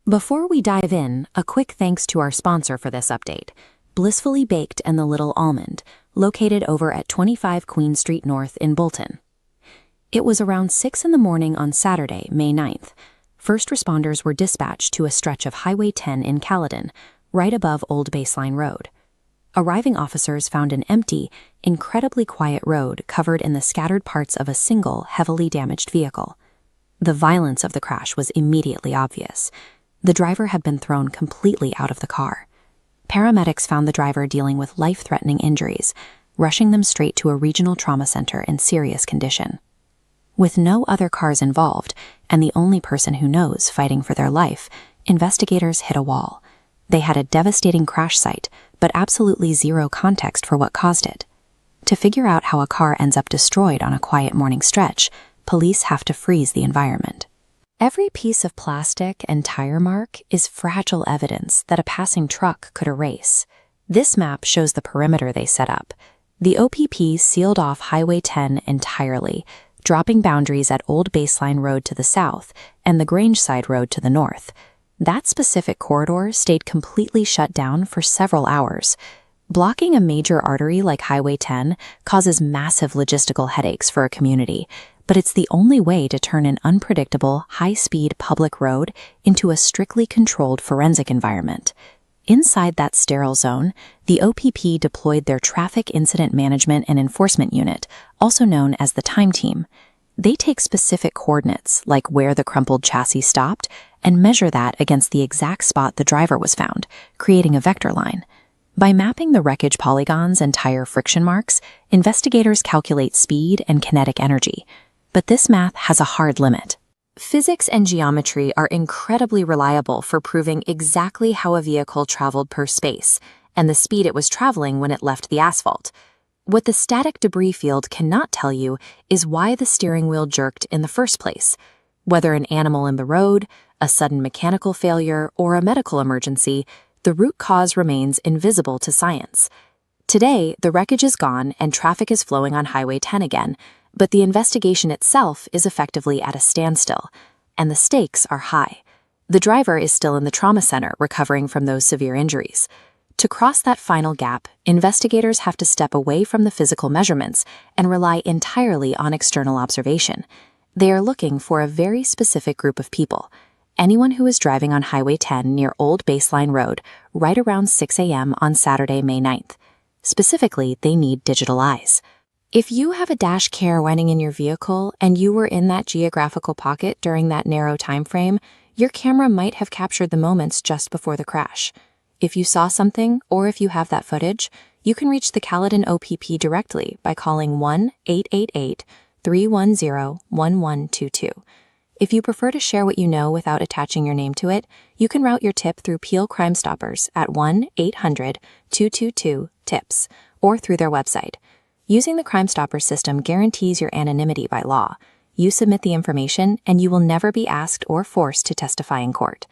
Before we dive in, a quick thanks to our sponsor for this update, Blissfully Baked and the Little Almond, located over at 25 Queen Street North in Bolton. It was around 6 in the morning on Saturday, May 9th. First responders were dispatched to a stretch of Highway 10 in Caledon, right above Old Baseline Road. Arriving officers found an empty, incredibly quiet road covered in the scattered parts of a single, heavily damaged vehicle. The violence of the crash was immediately obvious. The driver had been thrown completely out of the car. Paramedics found the driver dealing with life-threatening injuries, rushing them straight to a regional trauma center in serious condition. With no other cars involved, and the only person who knows fighting for their life, investigators hit a wall. They had a devastating crash site, but absolutely zero context for what caused it. To figure out how a car ends up destroyed on a quiet morning stretch, police have to freeze the environment. Every piece of plastic and tire mark is fragile evidence that a passing truck could erase. This map shows the perimeter they set up. The OPP sealed off Highway 10 entirely, dropping boundaries at Old Baseline Road to the south and the Grangeside Road to the north. That specific corridor stayed completely shut down for several hours. Blocking a major artery like Highway 10 causes massive logistical headaches for a community, but it's the only way to turn an unpredictable, high-speed public road into a strictly controlled forensic environment. Inside that sterile zone, the OPP deployed their Traffic Incident Management and Enforcement Unit, also known as the Time Team. They take specific coordinates, like where the crumpled chassis stopped, and measure that against the exact spot the driver was found, creating a vector line. By mapping the wreckage polygons and tire friction marks, investigators calculate speed and kinetic energy. But this math has a hard limit. Physics and geometry are incredibly reliable for proving exactly how a vehicle traveled per space, and the speed it was traveling when it left the asphalt. What the static debris field cannot tell you is why the steering wheel jerked in the first place. Whether an animal in the road, a sudden mechanical failure, or a medical emergency, the root cause remains invisible to science. Today, the wreckage is gone and traffic is flowing on Highway 10 again, but the investigation itself is effectively at a standstill, and the stakes are high. The driver is still in the trauma center recovering from those severe injuries. To cross that final gap, investigators have to step away from the physical measurements and rely entirely on external observation. They are looking for a very specific group of people. Anyone who is driving on Highway 10 near Old Baseline Road right around 6 a.m. on Saturday, May 9th. Specifically, they need digital eyes. If you have a dash cam running in your vehicle and you were in that geographical pocket during that narrow time frame, your camera might have captured the moments just before the crash. If you saw something, or if you have that footage, you can reach the Caledon OPP directly by calling 1-888-310-1122. If you prefer to share what you know without attaching your name to it, you can route your tip through Peel Crime Stoppers at 1-800-222-TIPS or through their website. Using the Crime Stoppers system guarantees your anonymity by law. You submit the information, and you will never be asked or forced to testify in court.